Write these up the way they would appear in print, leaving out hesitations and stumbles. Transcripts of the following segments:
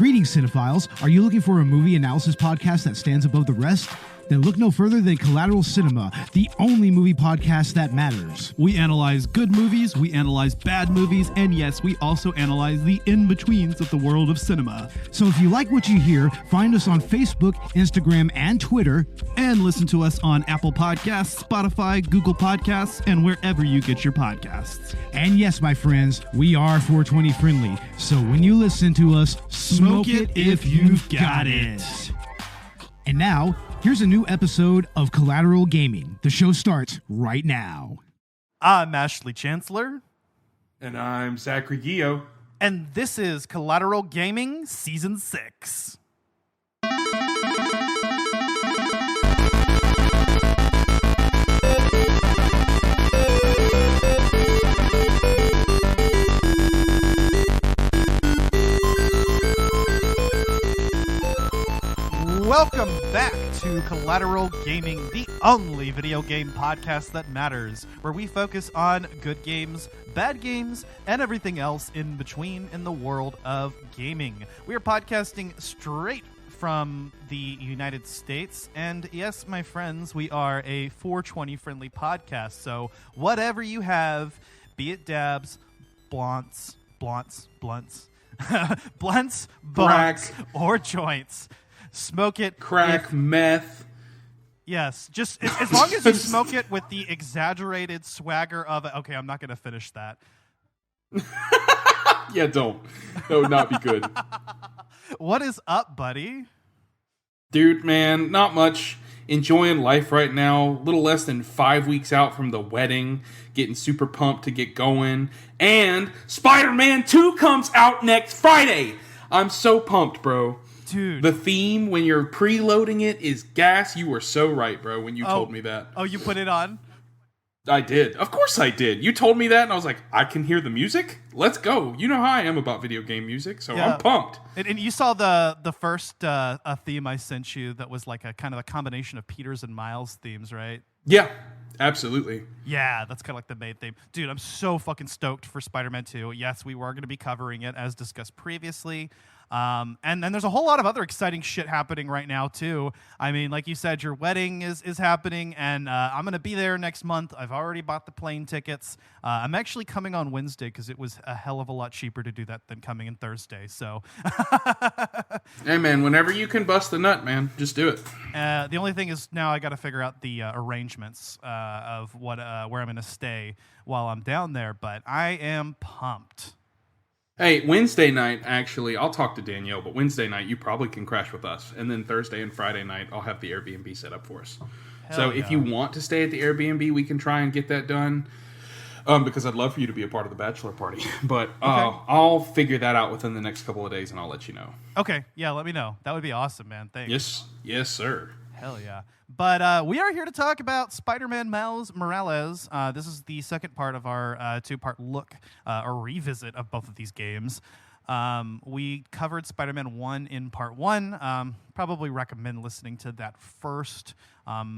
Greetings, cinephiles. Are you looking for a movie analysis podcast that stands above the rest? Then look no further than Collateral Cinema, the only movie podcast that matters. We analyze good movies, we analyze bad movies, and yes, we also analyze the in-betweens of the world of cinema. So if you like what you hear, find us on Facebook, Instagram, and Twitter. And listen to us on Apple Podcasts, Spotify, Google Podcasts, and wherever you get your podcasts. And yes, my friends, we are 420 friendly. So when you listen to us, smoke it if you've got it. And now, here's a new episode of Collateral Gaming. The show starts right now. I'm Ashley Chancellor. And I'm Zachary Gio. And this is Collateral Gaming Season 6. Welcome back to Collateral Gaming, the only video game podcast that matters, where we focus on good games, bad games, and everything else in between in the world of gaming. We are podcasting straight from the United States, and yes, my friends, we are a 420 friendly podcast, so whatever you have, be it dabs, blunts, blunts, bonks, or joints, smoke it. Crack, meth. Yes, just as long as you smoke it with the exaggerated swagger of it. Okay, I'm not going to finish that. Yeah, don't. That would not be good. What is up, buddy? Dude, man, not much. Enjoying life right now. A little less than 5 weeks out from the wedding. Getting super pumped to get going. And Spider-Man 2 comes out next Friday. I'm so pumped, bro. Dude. The theme, when you're preloading it, is gas. You were so right, bro, when you told me that. Oh, you put it on? I did. Of course I did. You told me that, and I was like, I can hear the music? Let's go. You know how I am about video game music, so yeah. I'm pumped. And you saw the first theme I sent you that was like a kind of a combination of Peter's and Miles themes, right? Yeah, absolutely. Yeah, that's kind of like the main theme. Dude, I'm so fucking stoked for Spider-Man 2. Yes, we were going to be covering it as discussed previously. And then there's a whole lot of other exciting shit happening right now, too. I mean, like you said, your wedding is happening, and I'm going to be there next month. I've already bought the plane tickets. I'm actually coming on Wednesday because it was a hell of a lot cheaper to do that than coming in Thursday. So, hey, man, whenever you can bust the nut, man, just do it. The only thing is now I got to figure out the arrangements of where I'm going to stay while I'm down there, but I am pumped. Hey, Wednesday night, actually, I'll talk to Danielle, but Wednesday night, you probably can crash with us. And then Thursday and Friday night, I'll have the Airbnb set up for us. So if you want to stay at the Airbnb, we can try and get that done. Because I'd love for you to be a part of the bachelor party. But okay. I'll figure that out within the next couple of days, and I'll let you know. Okay, yeah, let me know. That would be awesome, man. Thanks. Yes, sir. Hell yeah. But we are here to talk about Spider-Man Miles Morales. This is the second part of our two-part look or revisit of both of these games. We covered Spider-Man 1 in part 1. Probably recommend listening to that first. Yeah.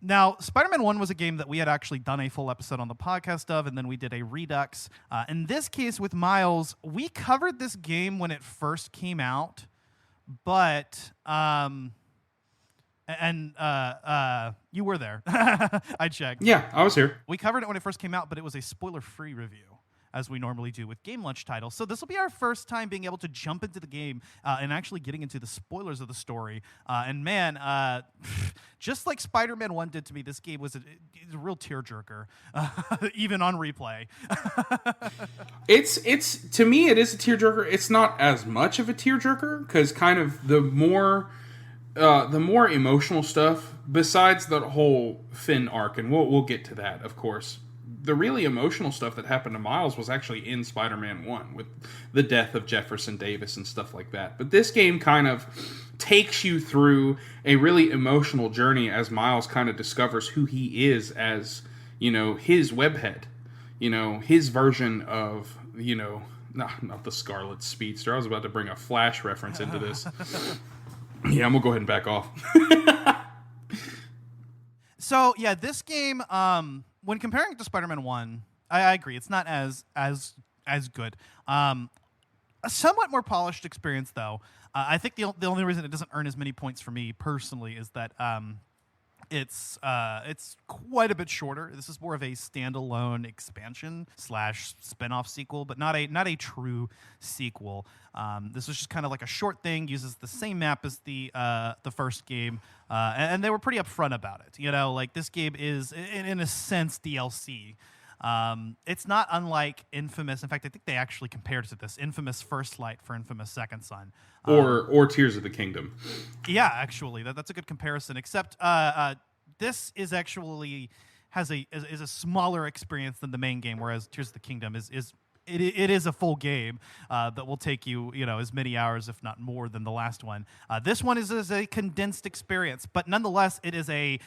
Now, Spider-Man 1 was a game that we had actually done a full episode on the podcast of, and then we did a redux. In this case with Miles, we covered this game when it first came out. But you were there. I checked. Yeah, I was here. We covered it when it first came out, but it was a spoiler-free review, as we normally do with game launch titles. So this will be our first time being able to jump into the game and actually getting into the spoilers of the story. And man, just like Spider-Man 1 did to me, this game was a real tearjerker, even on replay. It's to me, it is a tearjerker. It's not as much of a tearjerker because kind of the more emotional stuff, besides the whole Finn arc, and we'll get to that, of course. The really emotional stuff that happened to Miles was actually in Spider-Man 1 with the death of Jefferson Davis and stuff like that. But this game kind of takes you through a really emotional journey as Miles kind of discovers who he is as, his webhead. His version of, not the Scarlet Speedster. I was about to bring a Flash reference into this. Yeah, I'm going to go ahead and back off. So, yeah, this game... when comparing it to Spider-Man 1, I agree. It's not as as good. A somewhat more polished experience, though. I think the only reason it doesn't earn as many points for me personally is that it's quite a bit shorter. This is more of a standalone expansion / spinoff sequel, but not a true sequel. This was just kind of like a short thing. Uses the same map as the first game, and they were pretty upfront about it. You know, like this game is in a sense DLC. It's not unlike Infamous. In fact, I think they actually compared it to this: Infamous First Light for Infamous Second Son, or Tears of the Kingdom. Yeah, actually, that's a good comparison. Except this is actually is a smaller experience than the main game, whereas Tears of the Kingdom is a full game that will take you as many hours, if not more, than the last one. This one is a condensed experience, but nonetheless, it is a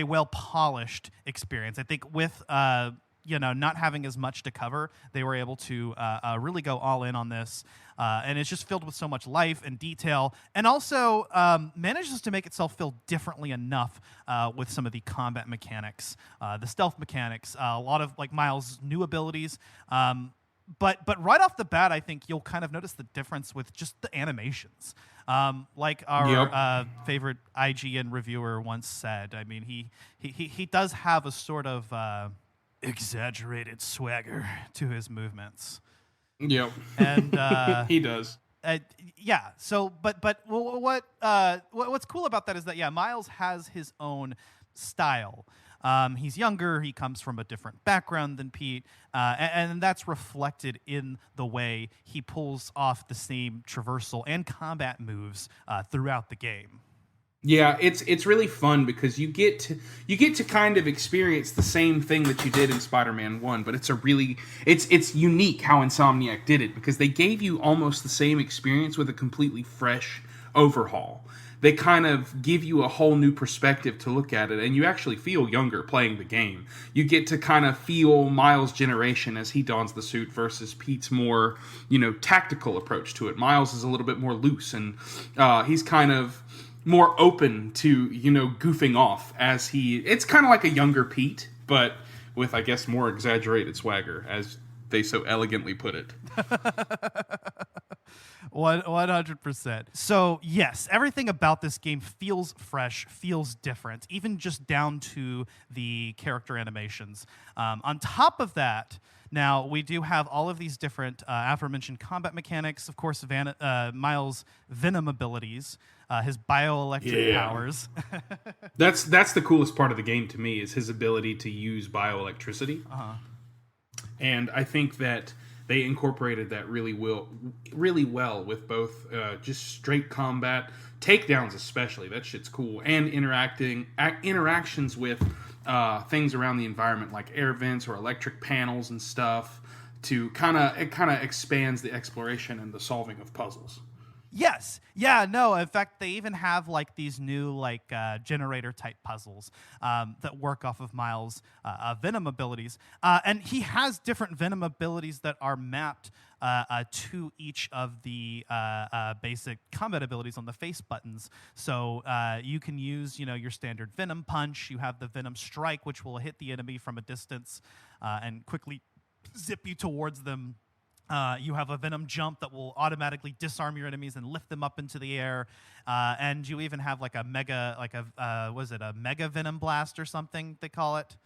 well polished experience. I think with not having as much to cover, they were able to really go all in on this, and it's just filled with so much life and detail, and also manages to make itself feel differently enough with some of the combat mechanics, the stealth mechanics, a lot of like Miles' new abilities. But right off the bat, I think you'll kind of notice the difference with just the animations. Like our favorite IGN reviewer once said, I mean, he does have a sort of exaggerated swagger to his movements. Yep. And he does. Yeah. So, but what's cool about that is that Miles has his own style. He's younger. He comes from a different background than Pete, and that's reflected in the way he pulls off the same traversal and combat moves throughout the game. Yeah, it's really fun because you get to kind of experience the same thing that you did in Spider-Man 1, but it's unique how Insomniac did it because they gave you almost the same experience with a completely fresh overhaul. They kind of give you a whole new perspective to look at it, and you actually feel younger playing the game. You get to kind of feel Miles' generation as he dons the suit versus Pete's more, tactical approach to it. Miles is a little bit more loose, and he's kind of more open to, goofing off as it's kind of like a younger Pete, but with, I guess, more exaggerated swagger, as they so elegantly put it. 100%. So, yes, everything about this game feels fresh, feels different, even just down to the character animations. On top of that, now, we do have all of these different aforementioned combat mechanics, of course, Miles' Venom abilities, his bioelectric powers. That's the coolest part of the game to me, is his ability to use bioelectricity. Uh-huh. And I think that they incorporated that really well with both just straight combat, takedowns especially. That shit's cool. And interactions with things around the environment like air vents or electric panels and stuff to kind of expands the exploration and the solving of puzzles. Yes. Yeah, no. In fact, they even have like these new generator type puzzles that work off of Miles' Venom abilities. And he has different Venom abilities that are mapped to each of the basic combat abilities on the face buttons. So you can use, your standard Venom Punch. You have the Venom Strike, which will hit the enemy from a distance and quickly zip you towards them. You have a Venom Jump that will automatically disarm your enemies and lift them up into the air. And you even have a Mega Venom Blast or something they call it?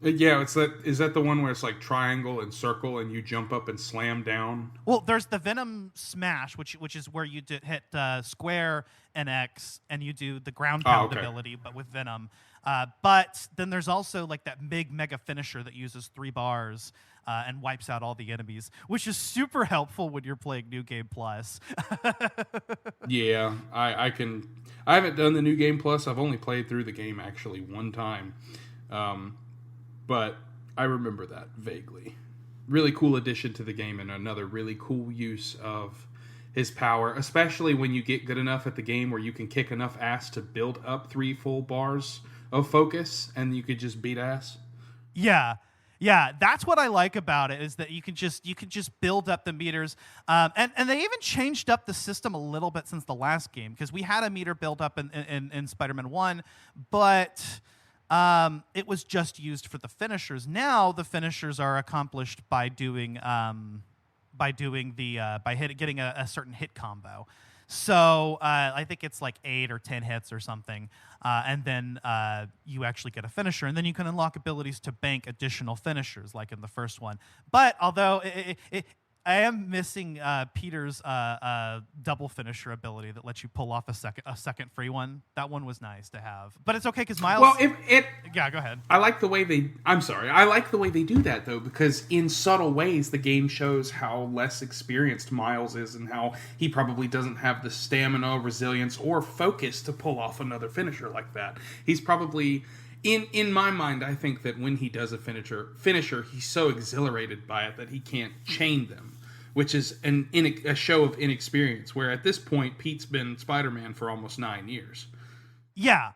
Yeah, is that the one where it's like triangle and circle and you jump up and slam down? Well, there's the Venom Smash, which is where you hit square and X, and you do the ground pound ability, but with Venom. But then there's also that big mega finisher that uses 3 bars and wipes out all the enemies, which is super helpful when you're playing New Game Plus. Yeah, I haven't done the New Game Plus. I've only played through the game actually one time. But I remember that vaguely. Really cool addition to the game and another really cool use of his power, especially when you get good enough at the game where you can kick enough ass to build up 3 full bars of focus and you could just beat ass. Yeah, that's what I like about it, is that you can just build up the meters, and they even changed up the system a little bit since the last game, because we had a meter build up in Spider-Man 1, but it was just used for the finishers. Now the finishers are accomplished by doing getting a certain hit combo. So I think it's like 8 or 10 hits or something, and then you actually get a finisher, and then you can unlock abilities to bank additional finishers, like in the first one. But although I am missing Peter's double finisher ability that lets you pull off a second free one. That one was nice to have, but it's okay because Miles. Well, yeah, go ahead. I like the way they. I'm sorry. I like the way they do that though, because in subtle ways, the game shows how less experienced Miles is, and how he probably doesn't have the stamina, resilience, or focus to pull off another finisher like that. He's probably. In my mind, I think that when he does a finisher, he's so exhilarated by it that he can't chain them, which is a show of inexperience, where at this point, Pete's been Spider-Man for almost 9 years. Yeah.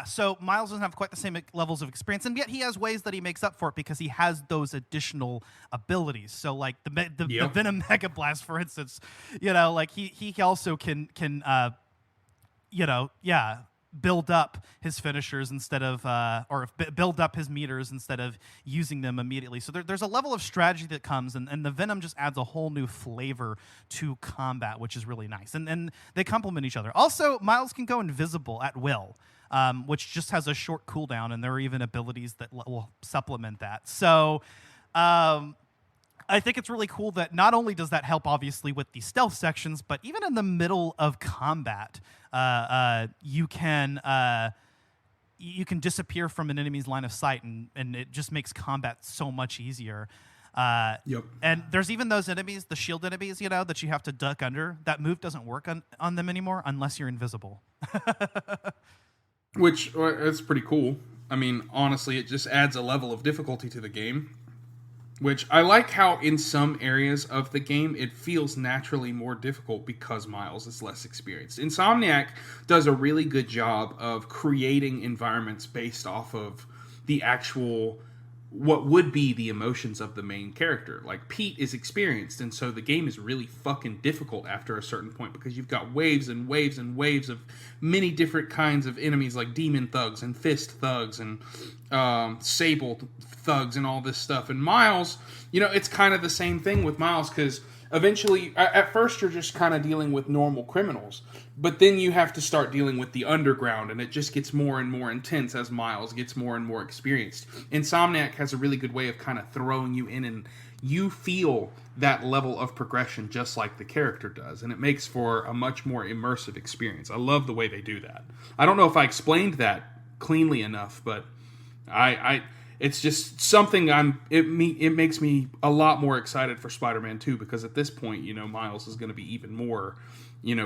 So Miles doesn't have quite the same levels of experience, and yet he has ways that he makes up for it because he has those additional abilities. So like the Venom Mega Blast, for instance, like he also can build up his finishers instead of build up his meters instead of using them immediately. So there's a level of strategy that comes, and the Venom just adds a whole new flavor to combat, which is really nice. And they complement each other. Also, Miles can go invisible at will, which just has a short cooldown, and there are even abilities that will supplement that. So I think it's really cool that not only does that help, obviously, with the stealth sections, but even in the middle of combat, you can disappear from an enemy's line of sight, and it just makes combat so much easier. And there's even those enemies, the shield enemies, that you have to duck under. That move doesn't work on them anymore unless you're invisible. Which is pretty cool. I mean, honestly, it just adds a level of difficulty to the game. Which I like how in some areas of the game it feels naturally more difficult because Miles is less experienced. Insomniac does a really good job of creating environments based off of the actual, what would be the emotions of the main character. Like, Pete is experienced, and so the game is really fucking difficult after a certain point because you've got waves and waves and waves of many different kinds of enemies, like demon thugs and fist thugs and sable thugs and all this stuff. And Miles, it's kind of the same thing with Miles, because eventually, at first you're just kind of dealing with normal criminals, but then you have to start dealing with the underground, and it just gets more and more intense as Miles gets more and more experienced. Insomniac has a really good way of kind of throwing you in, and you feel that level of progression just like the character does, and it makes for a much more immersive experience. I love the way they do that. I don't know if I explained that cleanly enough, but it's just something it makes me a lot more excited for Spider-Man 2, because at this point, Miles is going to be even more,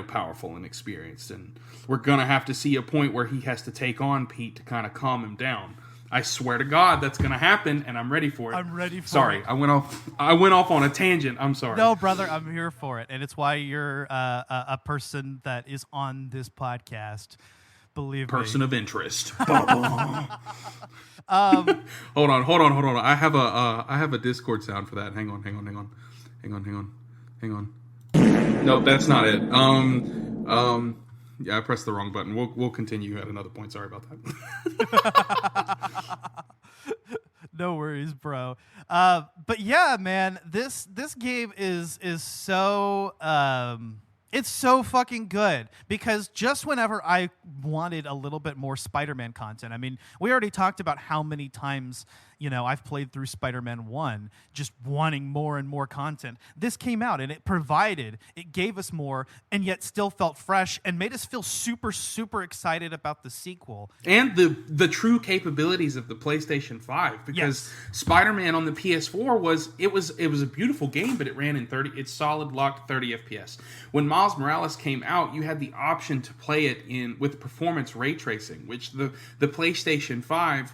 powerful and experienced, and we're going to have to see a point where he has to take on Pete to kind of calm him down. I swear to God that's going to happen, and I'm ready for it. I'm ready for it. Sorry, I went off on a tangent. I'm sorry. No, brother, I'm here for it, and it's why you're a person that is on this podcast. Believe person me. Of interest. Hold on. I have a Discord sound for that. Hang on. No, that's not it. Yeah, I pressed the wrong button. We'll continue at another point. Sorry about that. No worries, bro. But yeah, man, this game is so it's so fucking good, because just whenever I wanted a little bit more Spider-Man content, I mean, we already talked about how many times, I've played through Spider-Man 1 just wanting more and more content. This came out and it gave us more, and yet still felt fresh and made us feel super, super excited about the sequel. And the true capabilities of the PlayStation 5, because Spider-Man on the PS4 was a beautiful game, but it ran in it's solid locked 30 FPS. When Miles Morales came out, you had the option to play it with performance ray tracing, which the PlayStation 5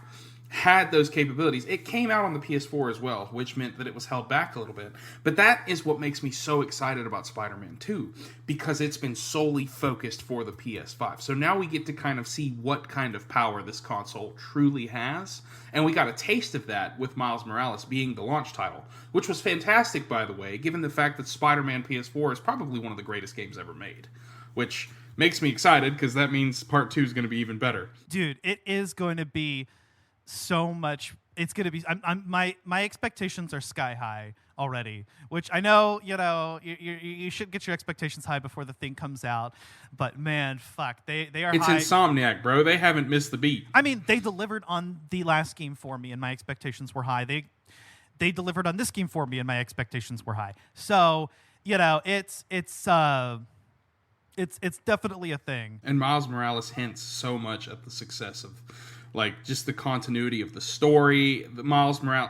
had those capabilities. It came out on the PS4 as well, which meant that it was held back a little bit. But that is what makes me so excited about Spider-Man 2, because it's been solely focused for the PS5. So now we get to kind of see what kind of power this console truly has. And we got a taste of that with Miles Morales being the launch title, which was fantastic, by the way, given the fact that Spider-Man PS4 is probably one of the greatest games ever made, which makes me excited, because that means Part 2 is going to be even better. Dude, it is going to be so much. It's gonna be. My expectations are sky high already. Which I know, you should get your expectations high before the thing comes out. But man, fuck, they are. It's high. Insomniac, bro. They haven't missed the beat. I mean, they delivered on the last game for me, and my expectations were high. They delivered on this game for me, and my expectations were high. So it's definitely a thing. And Miles Morales hints so much at the success of, like, just the continuity of the story. The Miles Morales.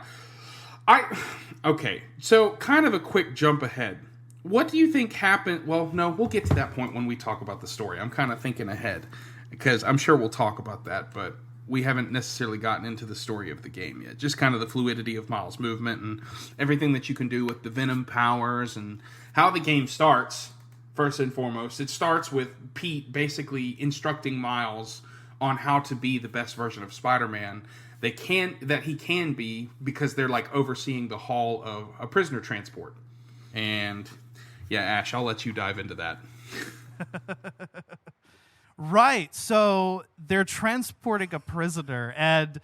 Okay, so kind of a quick jump ahead. What do you think happened? Well, no, we'll get to that point when we talk about the story. I'm kind of thinking ahead because I'm sure we'll talk about that, but we haven't necessarily gotten into the story of the game yet. Just kind of the fluidity of Miles' movement and everything that you can do with the Venom powers and how the game starts. First and foremost, it starts with Pete basically instructing Miles on how to be the best version of Spider-Man that he can be, because they're like overseeing the haul of a prisoner transport. And yeah, Ash, I'll let you dive into that. Right. So they're transporting a prisoner, and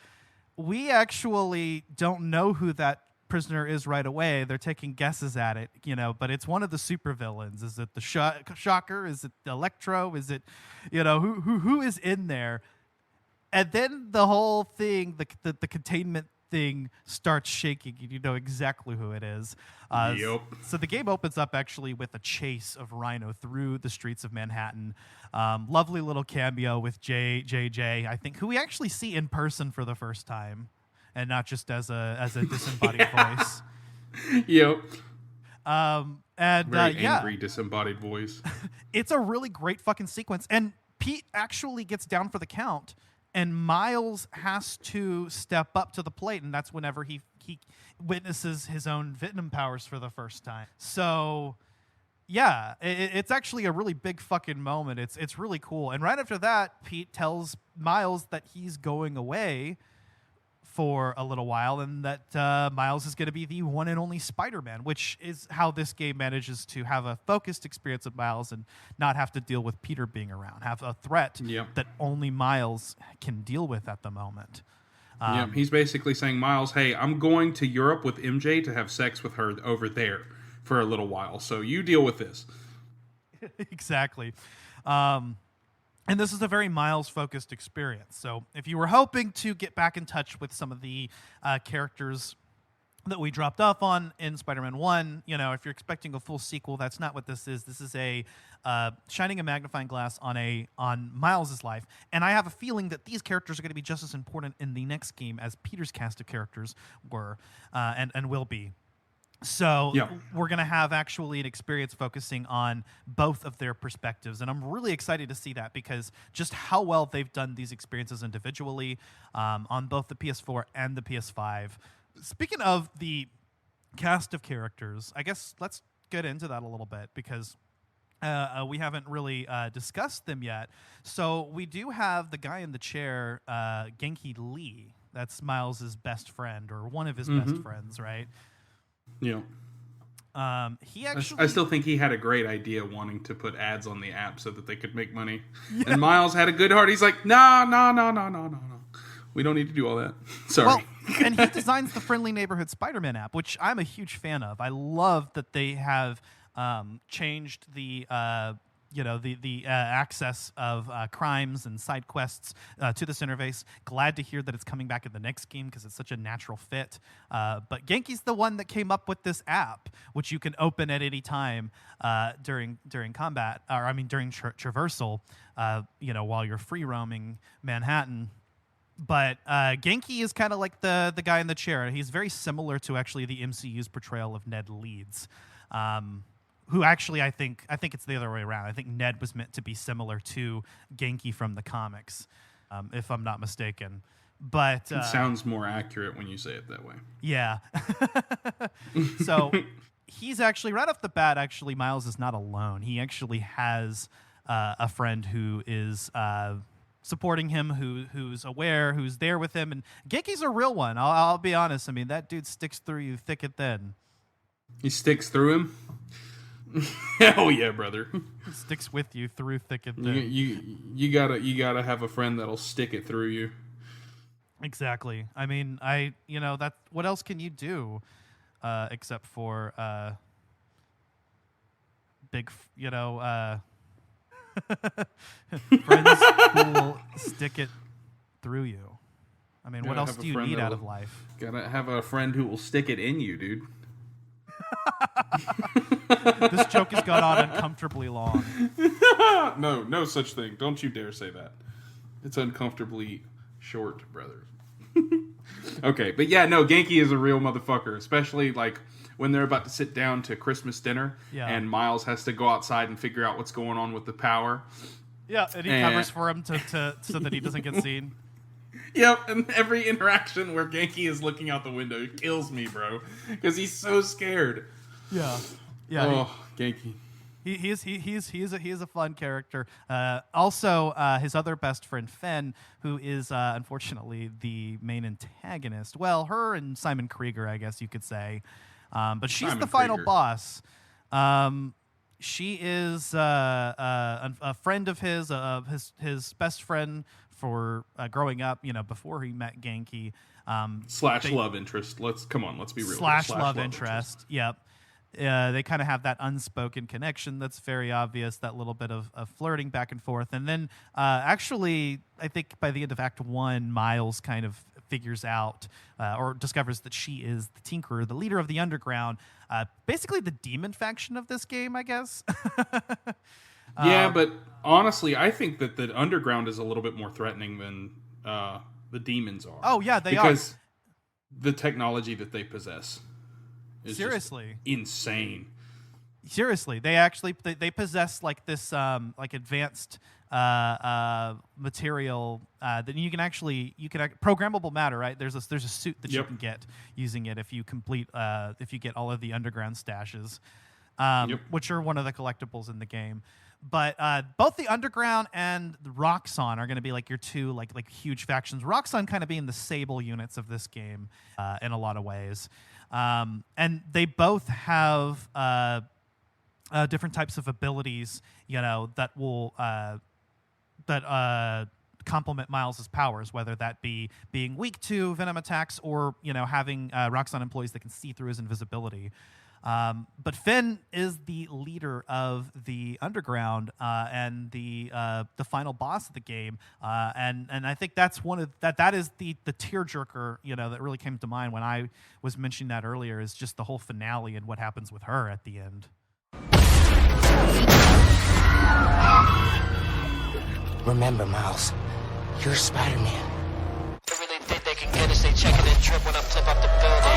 we actually don't know who that prisoner is right away. They're taking guesses at it, but it's one of the supervillains. Is it the Shocker? Is it the Electro? Is it, who is in there? And then the whole thing, the containment thing starts shaking, and you know exactly who it is. Yep. So the game opens up actually with a chase of Rhino through the streets of Manhattan. Lovely little cameo with JJ, I think, who we actually see in person for the first time, and not just as a disembodied voice. Yep. Very angry disembodied voice. It's a really great fucking sequence, and Pete actually gets down for the count. And Miles has to step up to the plate, and that's whenever he witnesses his own Venom powers for the first time. So, yeah, it's actually a really big fucking moment. It's really cool. And right after that, Pete tells Miles that he's going away for a little while, and that Miles is going to be the one and only Spider-Man, which is how this game manages to have a focused experience of Miles and not have to deal with Peter being around, have a threat that only Miles can deal with at the moment. He's basically saying, Miles, hey, I'm going to Europe with MJ to have sex with her over there for a little while, so you deal with this. Exactly. And this is a very Miles-focused experience. So if you were hoping to get back in touch with some of the characters that we dropped off on in Spider-Man 1, if you're expecting a full sequel, that's not what this is. This is a shining a magnifying glass on Miles' life. And I have a feeling that these characters are going to be just as important in the next game as Peter's cast of characters were and will be. So we're going to have actually an experience focusing on both of their perspectives. And I'm really excited to see that, because just how well they've done these experiences individually on both the PS4 and the PS5. Speaking of the cast of characters, I guess let's get into that a little bit, because we haven't really discussed them yet. So we do have the guy in the chair, Genki Lee. That's Miles' best friend, or one of his best friends, right? Yeah. He actually. I still think he had a great idea wanting to put ads on the app so that they could make money. Yeah. And Miles had a good heart. He's like, no. We don't need to do all that. Sorry. Well, and he designs the Friendly Neighborhood Spider-Man app, which I'm a huge fan of. I love that they have changed the access of crimes and side quests to this interface. Glad to hear that it's coming back in the next game, because it's such a natural fit. But Genki's the one that came up with this app, which you can open at any time during combat, during traversal, while you're free roaming Manhattan. But Genki is kind of like the guy in the chair. He's very similar to actually the MCU's portrayal of Ned Leeds. Who actually, I think it's the other way around. I think Ned was meant to be similar to Genki from the comics, if I'm not mistaken. But it sounds more accurate when you say it that way. Yeah. So he's actually, right off the bat, actually, Miles is not alone. He actually has a friend who is supporting him, who's aware, who's there with him. And Genki's a real one. I'll be honest. I mean, that dude sticks through you thick and thin. He sticks through him? Hell yeah, brother. Sticks with you through thick and thin. You gotta have a friend that'll stick it through you. Exactly. I mean, that. What else can you do, except for big, friends who will stick it through you. I mean, what Gotta else have a do you friend need out that'll- of life? Gotta have a friend who will stick it in you, dude. This joke has gone on uncomfortably long. No such thing. Don't you dare say that. It's uncomfortably short, brother. Okay, but yeah, no, Genki is a real motherfucker, especially like when they're about to sit down to Christmas dinner and Miles has to go outside and figure out what's going on with the power. Yeah, and he covers for him to so that he doesn't get seen. Yep, and every interaction where Genki is looking out the window, it kills me, bro, because he's so scared. Yeah. Oh, Genki. He is a fun character. Also, his other best friend Fen, who is unfortunately the main antagonist. Well, her and Simon Krieger, I guess you could say, but she's Simon the final Krieger. boss. She is a friend of his best friend for growing up. Before he met Genki. Slash love interest. Let's be real. Slash love interest. Yep. They kind of have that unspoken connection that's very obvious, that little bit of flirting back and forth. And then actually, I think by the end of Act 1, Miles kind of figures out or discovers that she is the Tinkerer, the leader of the Underground, basically the demon faction of this game, I guess. Yeah, but honestly, I think that the Underground is a little bit more threatening than the demons are. Oh, yeah, they because the technology that they possess is seriously just insane. Seriously, they possess like this like advanced material that you can programmable matter, right? There's a suit that you can get using it if you get all of the Underground stashes, which are one of the collectibles in the game. But both the Underground and the Roxxon are going to be like your two like huge factions. Roxxon kind of being the Sable units of this game in a lot of ways, and they both have different types of abilities, that will complement Miles's powers, whether that be being weak to venom attacks or having Roxxon employees that can see through his invisibility. But Finn is the leader of the Underground and the final boss of the game, and I think that's that is the tearjerker that really came to mind when I was mentioning that earlier, is just the whole finale and what happens with her at the end. Remember, Miles, you're Spider-Man. They really think they can get us. They checking that drip when I flip up the building.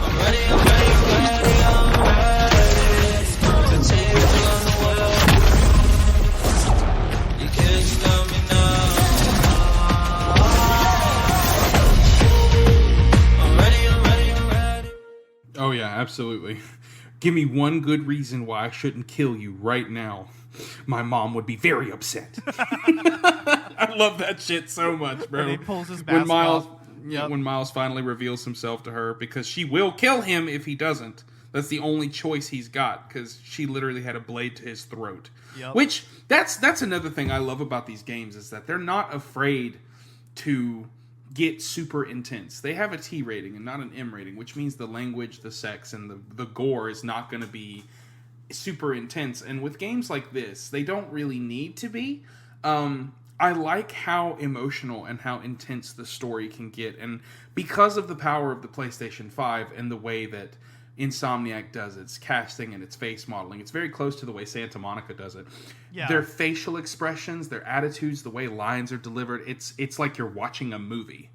I'm ready. To take it on the world. You can't stop me now. I'm ready. Oh yeah, absolutely. Give me one good reason why I shouldn't kill you right now. My mom would be very upset. I love that shit so much, bro. When he pulls his mask off. When Miles finally reveals himself to her, because she will kill him if he doesn't. That's the only choice he's got, because she literally had a blade to his throat. Yep. Which, that's another thing I love about these games, is that they're not afraid to get super intense. They have a T rating and not an M rating, which means the language, the sex, and the gore is not going to be super intense. And with games like this, they don't really need to be. I like how emotional and how intense the story can get, and because of the power of the PlayStation 5 and the way that Insomniac does its casting and its face modeling, it's very close to the way Santa Monica does it. Yeah. Their facial expressions, their attitudes, the way lines are delivered, it's like you're watching a movie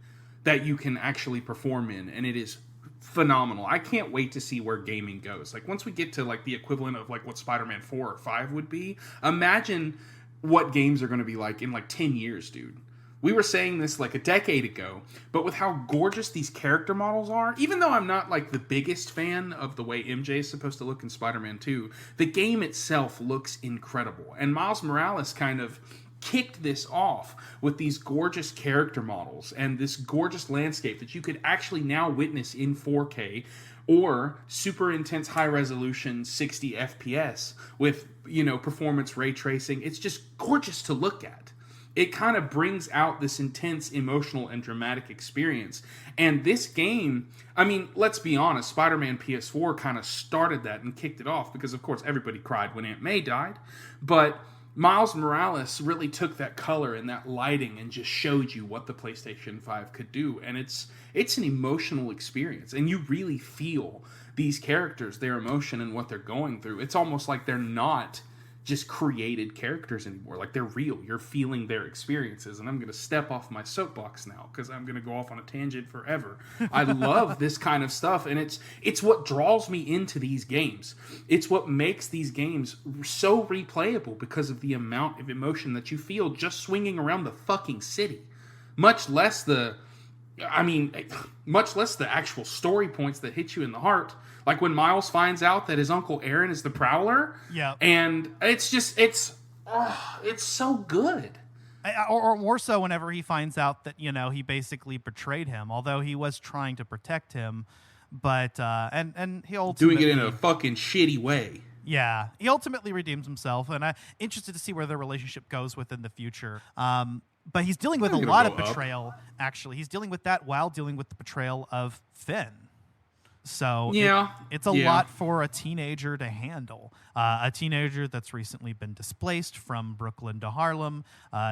that you can actually perform in, and it is phenomenal. I can't wait to see where gaming goes. Like, once we get to like the equivalent of like what Spider-Man 4 or 5 would be, imagine what games are going to be like in like 10 years, dude. We were saying this like a decade ago, but with how gorgeous these character models are, even though I'm not like the biggest fan of the way MJ is supposed to look in Spider-Man 2, the game itself looks incredible. And Miles Morales kind of kicked this off with these gorgeous character models and this gorgeous landscape that you could actually now witness in 4K or super intense high resolution 60 FPS with, performance ray tracing. It's just gorgeous to look at. it kind of brings out this intense emotional and dramatic experience. And this game, I mean, let's be honest, Spider-Man PS4 kind of started that and kicked it off because, of course, everybody cried when Aunt May died. But Miles Morales really took that color and that lighting and just showed you what the PlayStation 5 could do. And it's an emotional experience. And you really feel these characters, their emotion and what they're going through. It's almost like they're not just created characters anymore. Like, they're real. You're feeling their experiences. And I'm going to step off my soapbox now because I'm going to go off on a tangent forever. I love this kind of stuff, and it's what draws me into these games. It's what makes these games so replayable because of the amount of emotion that you feel just swinging around the fucking city. Much less the actual story points that hit you in the heart. Like when Miles finds out that his Uncle Aaron is the Prowler. Yeah. And it's so good. Or more so whenever he finds out that, he basically betrayed him, although he was trying to protect him. But, and he ultimately... doing it in a fucking shitty way. Yeah. He ultimately redeems himself, and I'm interested to see where their relationship goes within the future. But he's dealing with a lot of betrayal, actually. He's dealing with that while dealing with the betrayal of Finn. So it's a lot for a teenager to handle. A teenager that's recently been displaced from Brooklyn to Harlem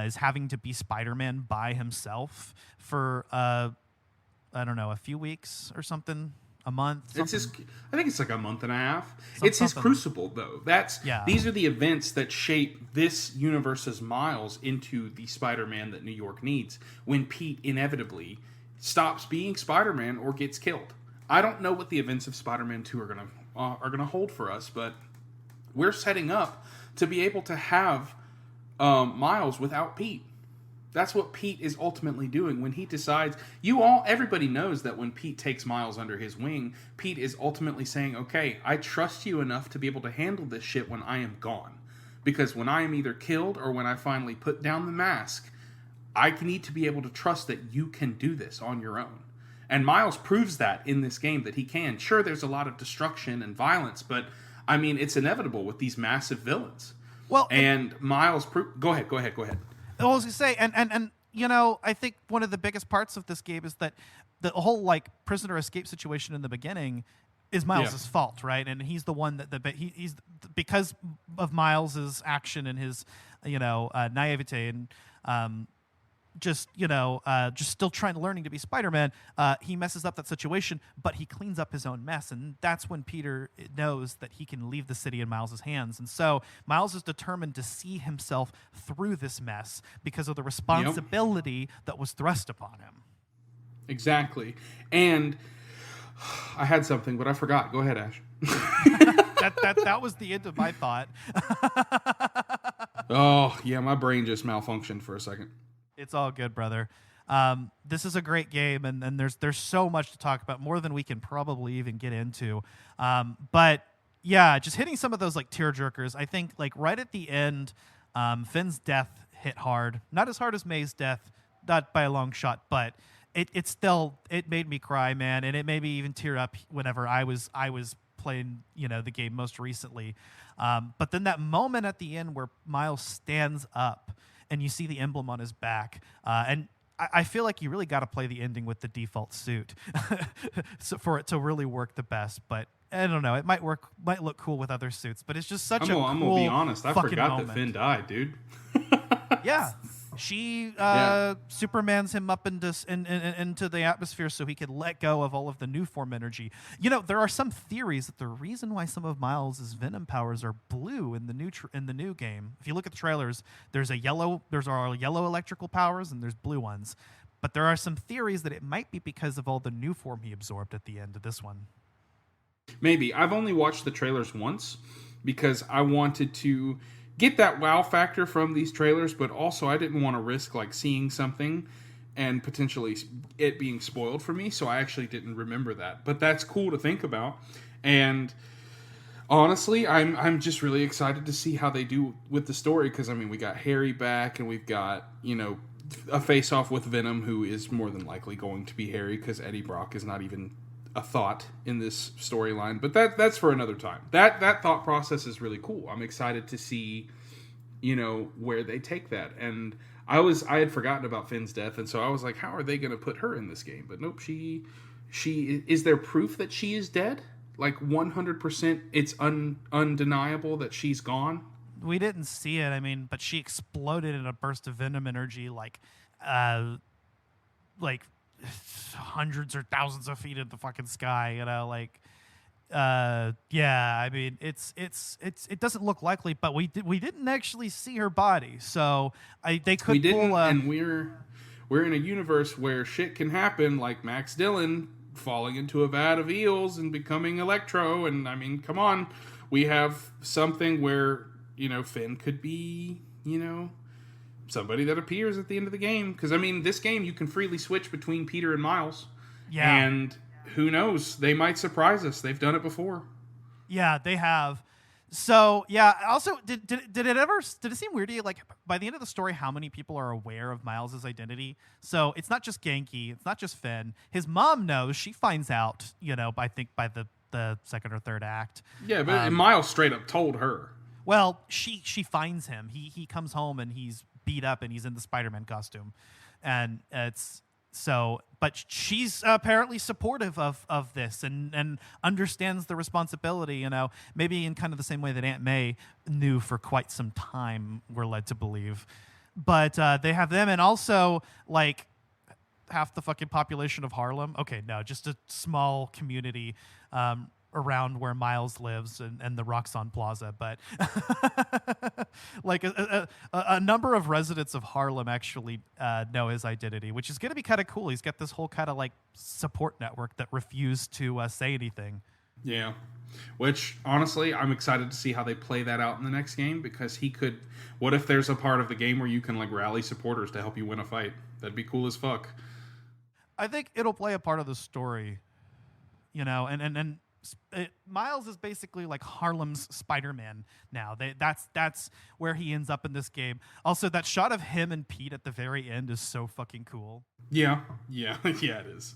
is having to be Spider-Man by himself for, I don't know, a few weeks or something. A month. I think it's like a month and a half. It's his crucible, though. These are the events that shape this universe's Miles into the Spider-Man that New York needs when Pete inevitably stops being Spider-Man or gets killed. I don't know what the events of Spider-Man 2 are gonna hold for us, but we're setting up to be able to have Miles without Pete. That's what Pete is ultimately doing when he decides. Everybody knows that when Pete takes Miles under his wing, Pete is ultimately saying, okay, I trust you enough to be able to handle this shit when I am gone. Because when I am either killed or when I finally put down the mask, I need to be able to trust that you can do this on your own. And Miles proves that in this game that he can. Sure, there's a lot of destruction and violence, but I mean, it's inevitable with these massive villains. Well, and Miles, go ahead. I was going to say, and I think one of the biggest parts of this game is that the whole prisoner escape situation in the beginning is Miles's fault, right? And he's the one he's because of Miles's action and his naivete and just still learning to be Spider-Man, he messes up that situation, but he cleans up his own mess, and that's when Peter knows that he can leave the city in Miles' hands. And so Miles is determined to see himself through this mess because of the responsibility that was thrust upon him. Exactly. And I had something, but I forgot. Go ahead, Ash. That was the end of my thought. Oh, yeah, my brain just malfunctioned for a second. It's all good, brother. This is a great game, and there's so much to talk about, more than we can probably even get into. But yeah, just hitting some of those tearjerkers. I think right at the end, Finn's death hit hard. Not as hard as May's death, not by a long shot, but it made me cry, man, and it made me even tear up whenever I was playing the game most recently. But then that moment at the end where Miles stands up and you see the emblem on his back. And I feel like you really got to play the ending with the default suit for it to really work the best. But I don't know. It might look cool with other suits, but it's just such a cool I'm going to be honest. I forgot moment. That Finn died, dude. Yeah. She Supermans him up into the atmosphere so he could let go of all of the new form energy. There are some theories that the reason why some of Miles' Venom powers are blue in the new game. If you look at the trailers, there's yellow electrical powers and there's blue ones. But there are some theories that it might be because of all the new form he absorbed at the end of this one. Maybe. I've only watched the trailers once because I wanted to get that wow factor from these trailers, but also I didn't want to risk seeing something and potentially it being spoiled for me, so I actually didn't remember that. But that's cool to think about, and honestly, I'm just really excited to see how they do with the story, because we got Harry back, and we've got a face-off with Venom, who is more than likely going to be Harry, because Eddie Brock is not even a thought in this storyline, but that's for another time. That thought process is really cool. I'm excited to see, where they take that, and I had forgotten about Finn's death, and so I was like, how are they going to put her in this game? But nope, she is there proof that she is dead? Like 100%, it's undeniable that she's gone. We didn't see it. I mean, but she exploded in a burst of venom energy, like hundreds or thousands of feet in the fucking sky. You know, like. Yeah, I mean, it doesn't look likely, but we didn't actually see her body, so they could. We didn't, and we're in a universe where shit can happen, like Max Dillon falling into a vat of eels and becoming Electro, and I mean, come on, we have something where Finn could be somebody that appears at the end of the game, because I mean, this game you can freely switch between Peter and Miles, and. Who knows? They might surprise us. They've done it before. Yeah, they have. So, yeah, also, did it seem weird to you, like, by the end of the story, how many people are aware of Miles' identity? So, it's not just Genki, it's not just Finn. His mom knows. She finds out, I think by the second or third act. Yeah, but Miles straight up told her. Well, she finds him. He comes home and he's beat up and he's in the Spider-Man costume. And it's... So, but she's apparently supportive of this and understands the responsibility, maybe in kind of the same way that Aunt May knew for quite some time, we're led to believe. But they have them, and also, like, half the fucking population of Harlem. Okay, no, just a small community around where Miles lives and the Roxanne Plaza, but like a number of residents of Harlem actually know his identity, which is going to be kind of cool. He's got this whole kind of like support network that refused to say anything. Yeah, which honestly, I'm excited to see how they play that out in the next game, because he could. What if there's a part of the game where you can like rally supporters to help you win a fight? That'd be cool as fuck. I think it'll play a part of the story, and Miles is basically like Harlem's Spider-Man now. That's where he ends up in this game. Also, that shot of him and Pete at the very end is so fucking cool. Yeah, it is.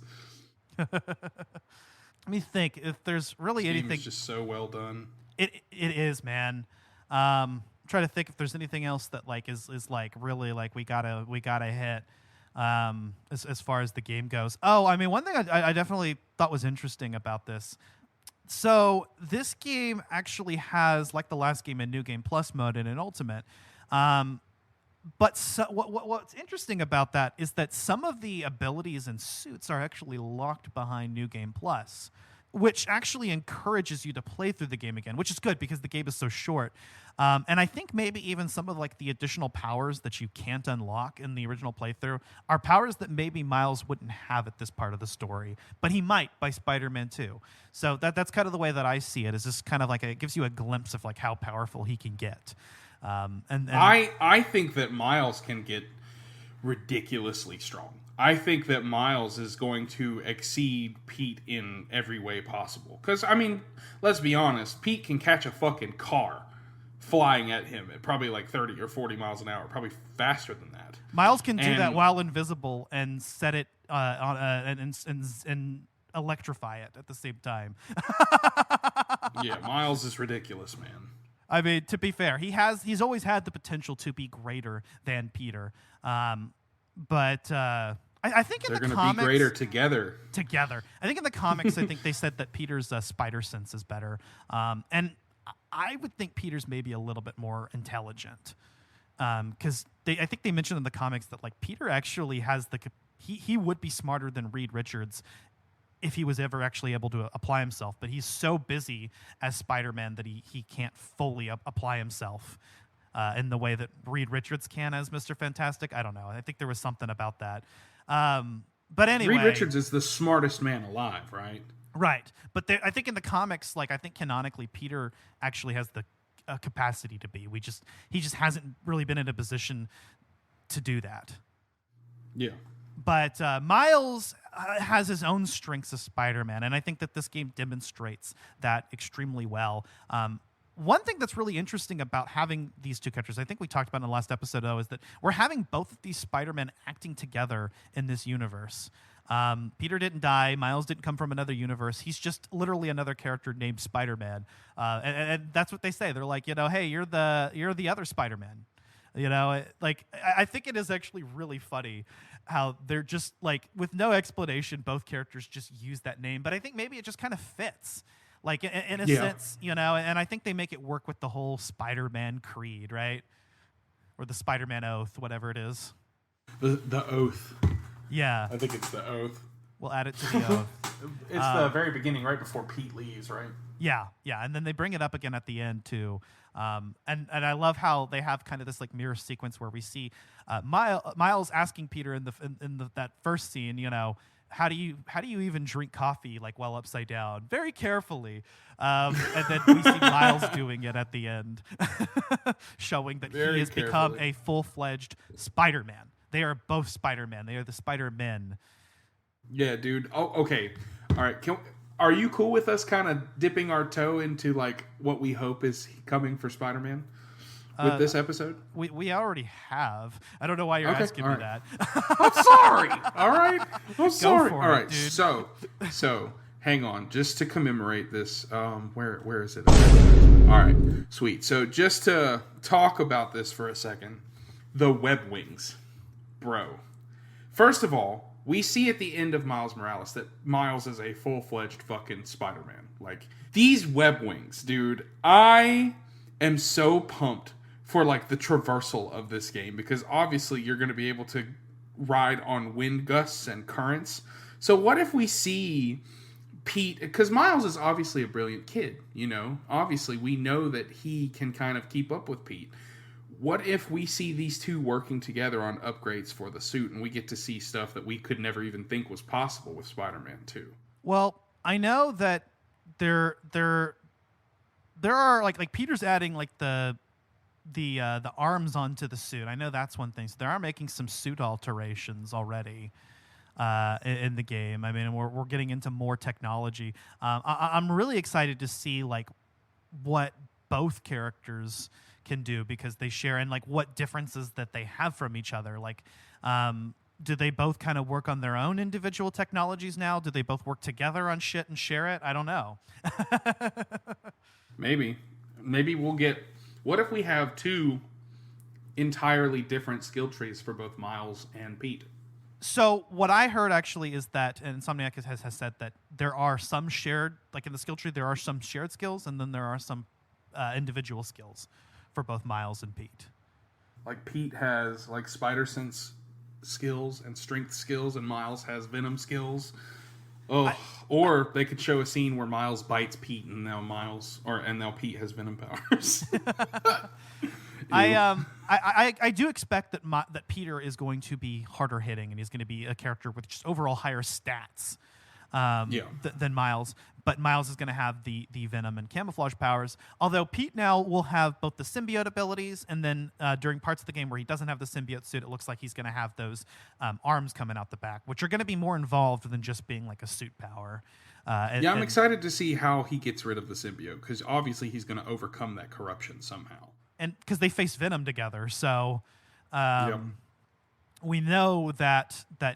Let me think if there's really anything. It's just so well done. It is, man. Try to think if there's anything else that like is like really like we gotta hit. As far as the game goes. Oh, I mean, one thing I definitely thought was interesting about this. So this game actually has, like the last game, a New Game Plus mode and an Ultimate. But what's interesting about that is that some of the abilities and suits are actually locked behind New Game Plus, which actually encourages you to play through the game again, which is good because the game is so short. And I think maybe even some of like the additional powers that you can't unlock in the original playthrough are powers that maybe Miles wouldn't have at this part of the story, but he might by Spider-Man 2. So that's kind of the way that I see it. Is just kind of like it gives you a glimpse of like how powerful he can get. And I think that Miles can get ridiculously strong. I think that Miles is going to exceed Pete in every way possible. Because, I mean, let's be honest, Pete can catch a fucking car flying at him at probably like 30 or 40 miles an hour, probably faster than that. Miles can do that while invisible and set it on and electrify it at the same time. Yeah, Miles is ridiculous, man. I mean, to be fair, he's always had the potential to be greater than Peter. But I think in the comics... They're going to be greater together. I think in the comics, I think they said that Peter's spider sense is better. And I would think Peter's maybe a little bit more intelligent. Because I think they mentioned in the comics that like Peter actually has he would be smarter than Reed Richards if he was ever actually able to apply himself. But he's so busy as Spider-Man that he can't fully apply himself. In the way that Reed Richards can as Mr. Fantastic. I don't know. I think there was something about that. But anyway. Reed Richards is the smartest man alive, right? Right. But I think in the comics, like I think canonically, Peter actually has the capacity to be. He just hasn't really been in a position to do that. Yeah. But Miles has his own strengths as Spider-Man, and I think that this game demonstrates that extremely well. One thing that's really interesting about having these two characters, I think we talked about in the last episode, though, is that we're having both of these Spider-Men acting together in this universe. Peter didn't die. Miles didn't come from another universe. He's just literally another character named Spider-Man. And that's what they say. They're like, hey, you're the other Spider-Man. You know, I think it is actually really funny how they're just like, with no explanation, both characters just use that name. But I think maybe it just kind of fits, like in a sense, you know. And I think they make it work with the whole Spider-Man creed, right? Or the Spider-Man oath, whatever it is. The oath. Yeah, I think it's the oath. We'll add it to the oath. It's the very beginning, right before Pete leaves, right? Yeah, and then they bring it up again at the end too. And I love how they have kind of this like mirror sequence where we see Miles asking Peter in that first scene, you know, how do you even drink coffee like while upside down? Very carefully. And then we see Miles doing it at the end, showing that he has become a full-fledged Spider-Man. They are both Spider-Man. They are the Spider-Men. Yeah, dude. Oh, okay. All right. Are you cool with us kind of dipping our toe into like what we hope is coming for Spider-Man with this episode? We already have. I don't know why you're asking me that. I'm sorry. All right. I'm sorry. All right. Dude. So hang on, just to commemorate this. Where is it? All right. Sweet. So just to talk about this for a second, the web wings, bro. First of all, we see at the end of Miles Morales that Miles is a full-fledged fucking Spider-Man. Like, these web wings, dude, I am so pumped for, like, the traversal of this game, because obviously you're going to be able to ride on wind gusts and currents. So what if we see Pete, because Miles is obviously a brilliant kid, you know? Obviously, we know that he can kind of keep up with Pete. What if we see these two working together on upgrades for the suit, and we get to see stuff that we could never even think was possible with Spider-Man 2? Well, I know that there are like Peter's adding like the arms onto the suit. I know that's one thing. So they are making some suit alterations already in the game. I mean, we're getting into more technology. I'm really excited to see like what both characters can do, because they share, and like what differences that they have from each other. Like, do they both kind of work on their own individual technologies now? Do they both work together on shit and share it? I don't know. Maybe we'll get, what if we have two entirely different skill trees for both Miles and Pete? So what I heard actually is that, and Insomniac has said that there are some shared, like in the skill tree, there are some shared skills, and then there are some individual skills for both Miles and Pete. Like Pete has like spider sense skills and strength skills, and Miles has venom skills. Or they could show a scene where Miles bites Pete, and now Pete has venom powers. I do expect that Peter is going to be harder hitting, and he's going to be a character with just overall higher stats than Miles. But Miles is going to have the venom and camouflage powers. Although Pete now will have both the symbiote abilities, and then during parts of the game where he doesn't have the symbiote suit, it looks like he's going to have those arms coming out the back, which are going to be more involved than just being like a suit power. I'm excited to see how he gets rid of the symbiote, because obviously he's going to overcome that corruption somehow. And because they face Venom together, so we know that the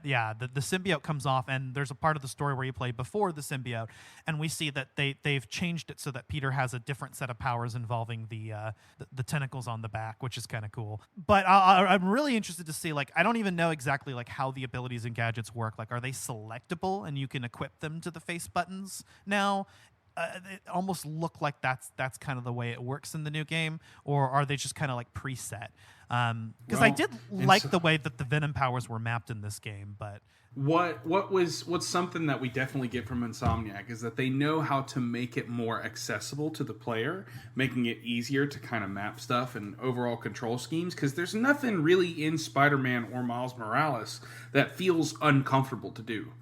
symbiote comes off, and there's a part of the story where you play before the symbiote, and we see that they've changed it so that Peter has a different set of powers involving the tentacles on the back, which is kind of cool. But I'm really interested to see, like, I don't even know exactly like how the abilities and gadgets work. Like, are they selectable and you can equip them to the face buttons now? It almost look like that's kind of the way it works in the new game, or are they just kind of like preset? Because I did like the way that the venom powers were mapped in this game, but what's something that we definitely get from Insomniac is that they know how to make it more accessible to the player, making it easier to kind of map stuff and overall control schemes, because there's nothing really in Spider-Man or Miles Morales that feels uncomfortable to do.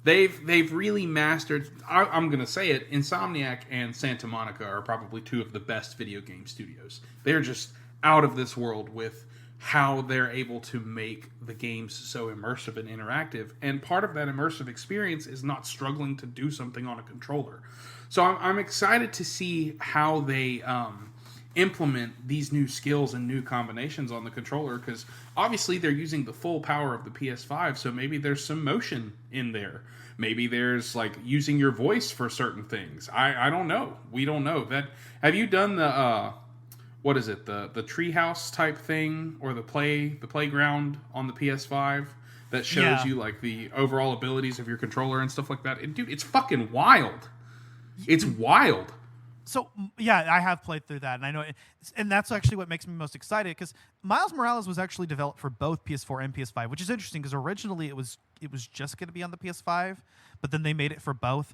They've really mastered, I'm going to say it, Insomniac and Santa Monica are probably two of the best video game studios. They're just out of this world with how they're able to make the games so immersive and interactive. And part of that immersive experience is not struggling to do something on a controller. So I'm excited to see how they implement these new skills and new combinations on the controller, because obviously they're using the full power of the PS5, so maybe there's some motion in there. Maybe there's like using your voice for certain things. I don't know. We don't know. That have you done the what is it, the treehouse type thing, or the playground on the PS5 that shows you like the overall abilities of your controller and stuff like that. And, dude, it's fucking wild. It's wild. So, yeah, I have played through that, and I know and that's actually what makes me most excited, because Miles Morales was actually developed for both PS4 and PS5, which is interesting because originally it was just going to be on the PS5, but then they made it for both.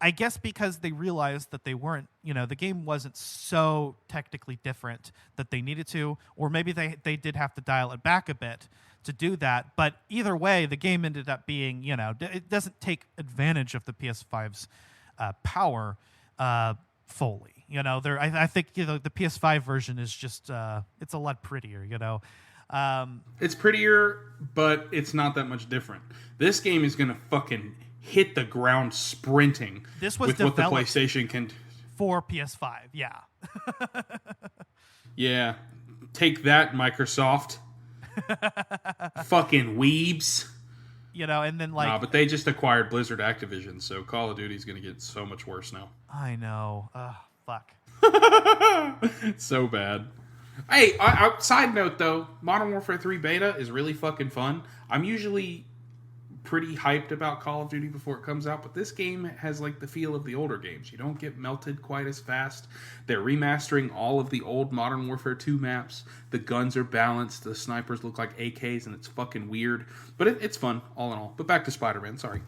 I guess because they realized that they weren't, the game wasn't so technically different that they needed to, or maybe they did have to dial it back a bit to do that. But either way, the game ended up being, it doesn't take advantage of the PS5's power fully. I think the PS5 version is just it's a lot prettier. It's prettier, but it's not that much different. This game is gonna fucking hit the ground sprinting. This was with what the developed PlayStation can for PS5. Yeah. Yeah. Take that, Microsoft. Fucking weebs. And then like... but they just acquired Blizzard Activision, so Call of Duty's going to get so much worse now. I know. Fuck. So bad. Hey, side note though, Modern Warfare 3 beta is really fucking fun. I'm usually pretty hyped about Call of Duty before it comes out, but this game has like the feel of the older games. You don't get melted quite as fast. They're remastering all of the old Modern Warfare 2 maps. The guns are balanced. The snipers look like AKs, and it's fucking weird. But it's fun, all in all. But back to Spider-Man, sorry.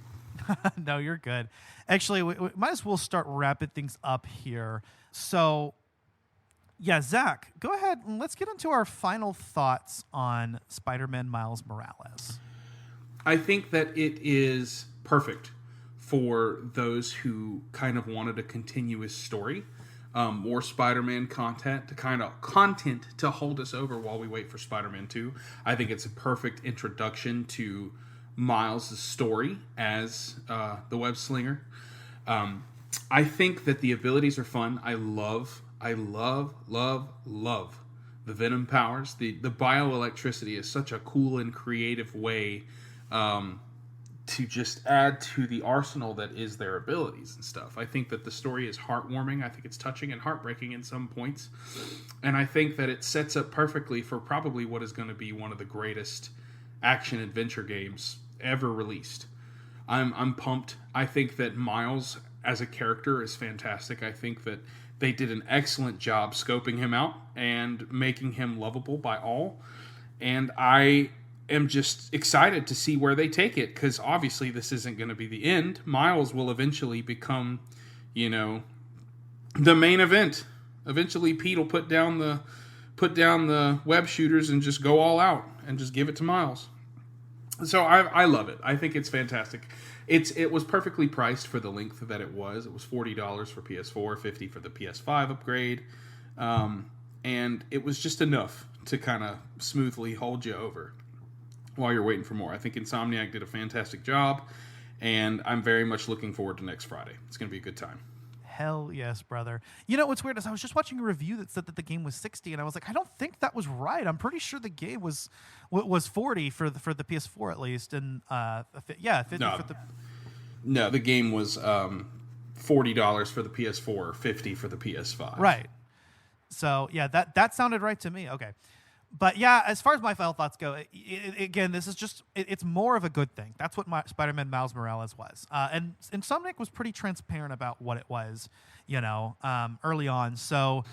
No, you're good. Actually, we might as well start wrapping things up here. So, yeah, Zach, go ahead and let's get into our final thoughts on Spider-Man Miles Morales. I think that it is perfect for those who kind of wanted a continuous story, more Spider-Man content to hold us over while we wait for Spider-Man 2. I think it's a perfect introduction to Miles' story as the web slinger. I think that the abilities are fun. I love the Venom powers. The bioelectricity is such a cool and creative way to just add to the arsenal that is their abilities and stuff. I think that the story is heartwarming. I think it's touching and heartbreaking in some points. And I think that it sets up perfectly for probably what is going to be one of the greatest action-adventure games ever released. I'm pumped. I think that Miles as a character is fantastic. I think that they did an excellent job scoping him out and making him lovable by all. And I am just excited to see where they take it, because obviously this isn't going to be the end. Miles will eventually become, the main event. Eventually Pete will put down the web shooters and just go all out and just give it to Miles. So I love it. I think it's fantastic. It was perfectly priced for the length that it was. It was $40 for PS4, $50 for the PS5 upgrade. And it was just enough to kind of smoothly hold you over while you're waiting for more. I think Insomniac did a fantastic job, and I'm very much looking forward to next Friday. It's going to be a good time. Hell yes, brother. You know what's weird is I was just watching a review that said that the game was 60, and I was like, I don't think that was right. I'm pretty sure the game was 40 for the PS4 at least, and 50 for the. No, the game was $40 for the PS4, $50 for the PS5. Right. So yeah, that sounded right to me. Okay. But yeah, as far as my final thoughts go, again, this is just, it's more of a good thing. That's what Spider-Man Miles Morales was. And Insomniac was pretty transparent about what it was, early on. So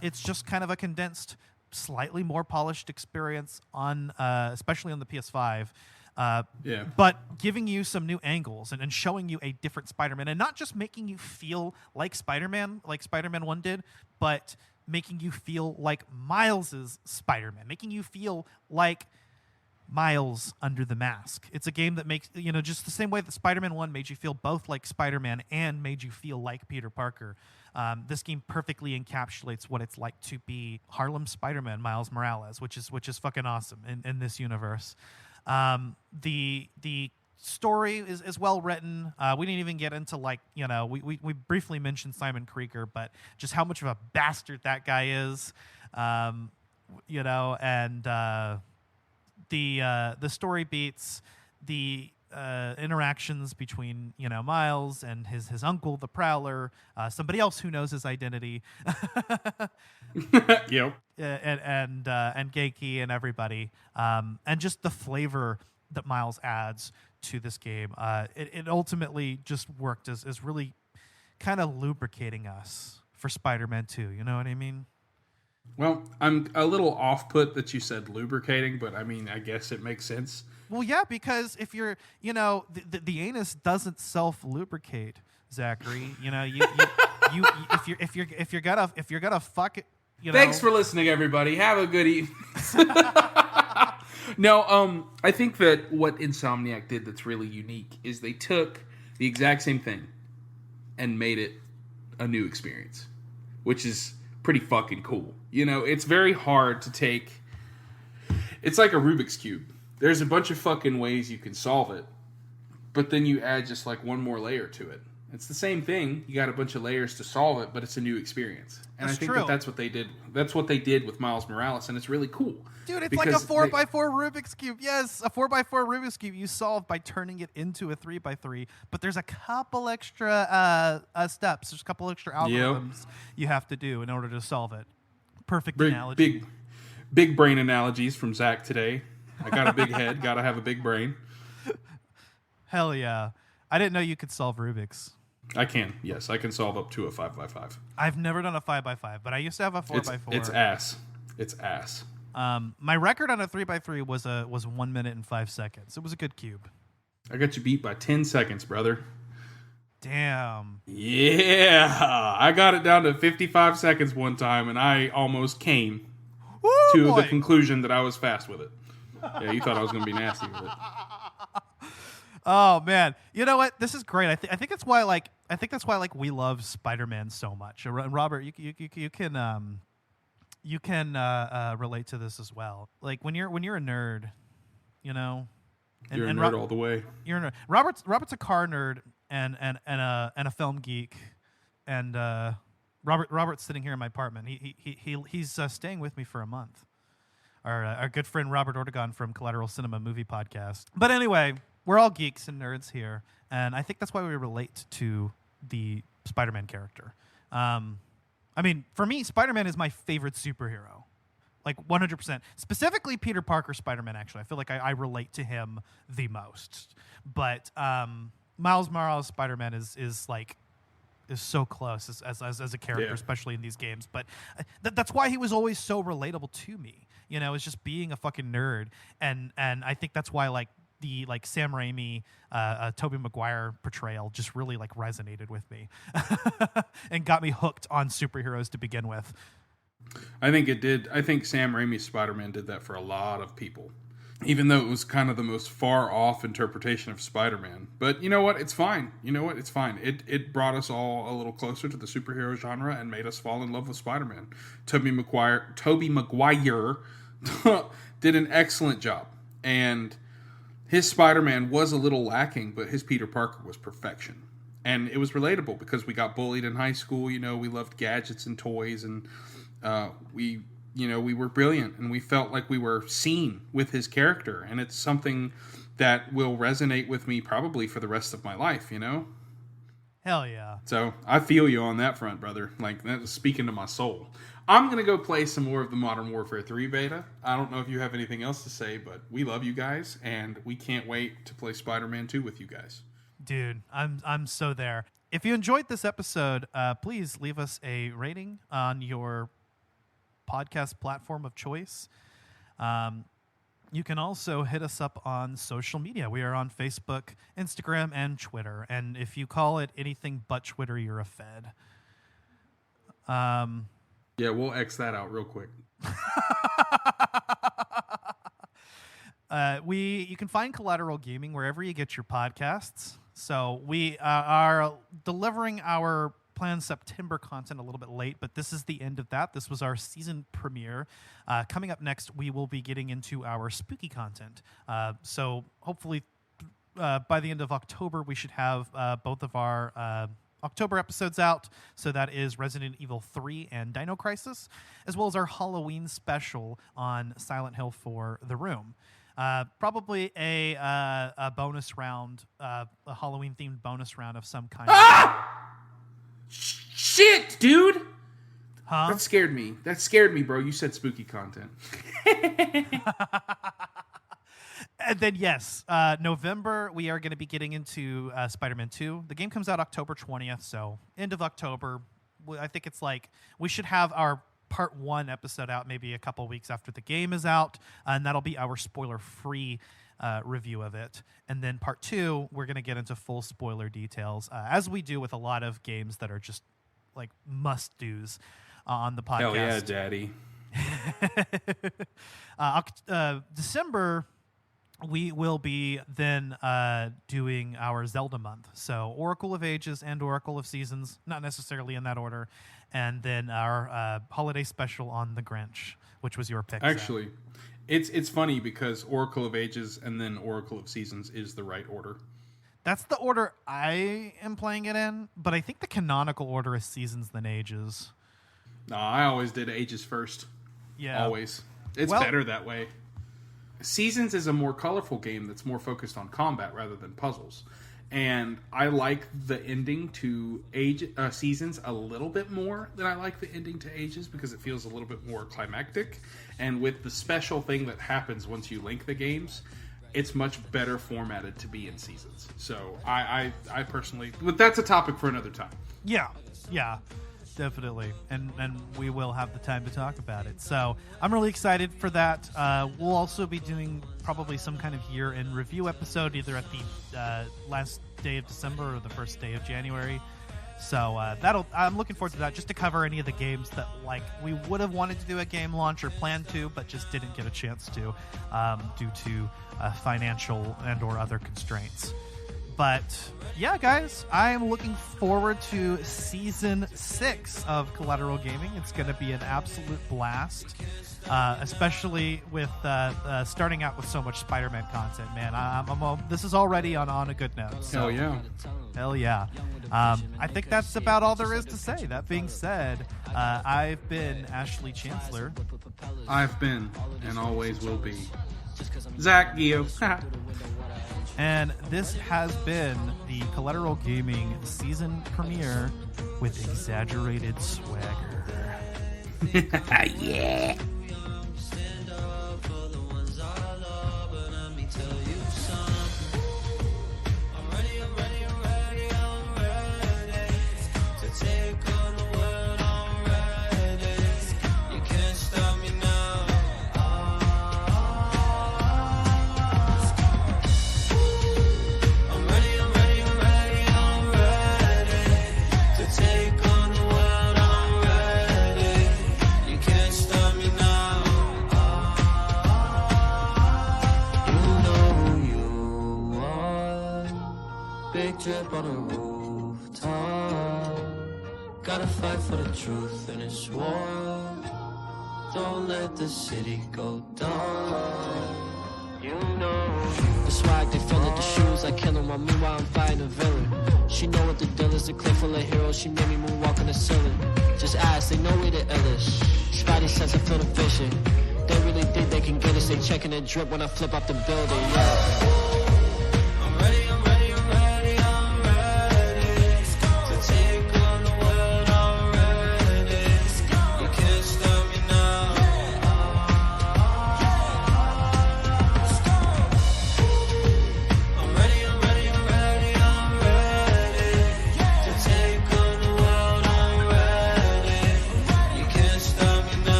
it's just kind of a condensed, slightly more polished experience on, especially on the PS5. But giving you some new angles and showing you a different Spider-Man, and not just making you feel like Spider-Man 1 did, but making you feel like Miles's Spider-Man, making you feel like Miles under the mask. It's a game that makes, just the same way that Spider-Man 1 made you feel both like Spider-Man and made you feel like Peter Parker. This game perfectly encapsulates what it's like to be Harlem Spider-Man Miles Morales, which is fucking awesome in this universe. The story is well written. We didn't even get into we briefly mentioned Simon Krieger, but just how much of a bastard that guy is, and the story beats, the interactions between Miles and his uncle, the Prowler, somebody else who knows his identity, Yep. and Geiki and everybody, and just the flavor that Miles adds to this game. It ultimately just worked as really kind of lubricating us for Spider-Man 2. You know what I mean? Well, I'm a little off-put that you said lubricating, but I mean, I guess it makes sense. Well, yeah, because if you're, the anus doesn't self-lubricate, Zachary. If you're gonna fuck it, Thanks for listening, everybody. Have a good evening. No, I think that what Insomniac did that's really unique is they took the exact same thing and made it a new experience, which is pretty fucking cool. It's very hard to take. It's like a Rubik's Cube. There's a bunch of fucking ways you can solve it, but then you add just like one more layer to it. It's the same thing. You got a bunch of layers to solve it, but it's a new experience. And I think that's what they did. That's what they did with Miles Morales, and it's really cool. Dude, it's like a 4x4 Rubik's Cube. Yes, a 4x4 Rubik's Cube you solve by turning it into a 3x3, but there's a couple extra steps. There's a couple extra algorithms you have to do in order to solve it. Perfect analogy. Big brain analogies from Zach today. I got a big head. Got to have a big brain. Hell yeah. I didn't know you could solve Rubik's. I can. Yes, I can solve up to a 5x5. I've never done a 5x5, but I used to have a 4x4. It's ass. It's ass. My record on a 3x3 was 1 minute and 5 seconds. It was a good cube. I got you beat by 10 seconds, brother. Damn. Yeah. I got it down to 55 seconds one time, and I almost came the conclusion that I was fast with it. Yeah, you thought I was going to be nasty with it. Oh man, you know what? This is great. I think that's why we love Spider-Man so much. And Robert, you can relate to this as well. Like when you're a nerd, you're a nerd all the way. You're a nerd. Robert's a car nerd and a film geek, and Robert's sitting here in my apartment. He's staying with me for a month. Our good friend Robert Ortegon from Collateral Cinema Movie Podcast. But anyway, we're all geeks and nerds here, and I think that's why we relate to the Spider-Man character. I mean, for me, Spider-Man is my favorite superhero. Like 100%. Specifically Peter Parker Spider-Man, actually. I feel like I relate to him the most. But Miles Morales Spider-Man is so close as a character, especially in these games. But that's why he was always so relatable to me. It's just being a fucking nerd. And I think that's why the Sam Raimi, Tobey Maguire portrayal just really resonated with me and got me hooked on superheroes to begin with. I think it did. I think Sam Raimi's Spider-Man did that for a lot of people, even though it was kind of the most far off interpretation of Spider-Man. But you know what? It's fine. It's fine. It brought us all a little closer to the superhero genre and made us fall in love with Spider-Man. Tobey Maguire did an excellent job, and his Spider-Man was a little lacking, but his Peter Parker was perfection. And it was relatable because we got bullied in high school. We loved gadgets and toys, and we were brilliant, and we felt like we were seen with his character. And it's something that will resonate with me probably for the rest of my life, Hell yeah. So I feel you on that front, brother. That was speaking to my soul. I'm going to go play some more of the Modern Warfare 3 beta. I don't know if you have anything else to say, but we love you guys, and we can't wait to play Spider-Man 2 with you guys. Dude, I'm so there. If you enjoyed this episode, please leave us a rating on your podcast platform of choice. You can also hit us up on social media. We are on Facebook, Instagram, and Twitter. And if you call it anything but Twitter, you're a fed. Yeah, we'll X that out real quick. You can find Collateral Gaming wherever you get your podcasts. So we are delivering our planned September content a little bit late, but this is the end of that. This was our season premiere. Coming up next, we will be getting into our spooky content. So hopefully by the end of October, we should have both of our October episodes out. So that is Resident Evil 3 and Dino Crisis, as well as our Halloween special on Silent Hill for The Room. Probably a bonus round, a Halloween-themed bonus round of some kind. Shit, dude! Huh? That scared me. That scared me, bro. You said spooky content. And then, yes, November, we are going to be getting into Spider-Man 2. The game comes out October 20th, so end of October. I think it's like we should have our Part 1 episode out maybe a couple weeks after the game is out, and that'll be our spoiler-free review of it. And then Part 2, we're going to get into full spoiler details, as we do with a lot of games that are just like must-dos on the podcast. Hell yeah, daddy. December, we will be then doing our Zelda month. So Oracle of Ages and Oracle of Seasons, not necessarily in that order. And then our holiday special on the Grinch, which was your pick. Actually, it's funny because Oracle of Ages and then Oracle of Seasons is the right order. That's the order I am playing it in, but I think the canonical order is Seasons then Ages. No, I always did Ages first. Yeah. Always. It's better that way. Seasons is a more colorful game that's more focused on combat rather than puzzles. And I like the ending to Seasons a little bit more than I like the ending to Ages because it feels a little bit more climactic. And with the special thing that happens once you link the games, it's much better formatted to be in Seasons. So I personally... But that's a topic for another time. Yeah, definitely. And we will have the time to talk about it. So I'm really excited for that. We'll also be doing probably some kind of year-end review episode, either at the last day of December or the first day of January. So I'm looking forward to that, just to cover any of the games that we would have wanted to do a game launch or planned to, but just didn't get a chance to due to financial and or other constraints. But yeah, guys, I am looking forward to Season 6 of Collateral Gaming. It's going to be an absolute blast, especially with starting out with so much Spider-Man content, man. This is already on a good note. So. Hell yeah. Hell yeah. I think that's about all there is to say. That being said, I've been Ashley Chancellor. I've been, and always will be, Zach Gio. And this has been the Collateral Gaming season premiere with exaggerated swagger. Yeah. Drip on a rooftop. Gotta fight for the truth in this war. Don't let the city go down. You know the swag, they feel it, the shoes, I kill them. While meanwhile I'm fighting a villain. She know what the deal is, the cliff full of heroes. She made me moonwalk on the ceiling. Just ask, they know we the illest. Spidey sense, I feel the vision. They really think they can get us. They checking the drip when I flip off the building, yeah.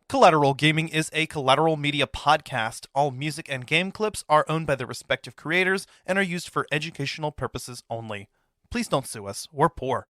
Collateral Gaming is a Collateral Media podcast. All music and game clips are owned by their respective creators and are used for educational purposes only. Please don't sue us. We're poor.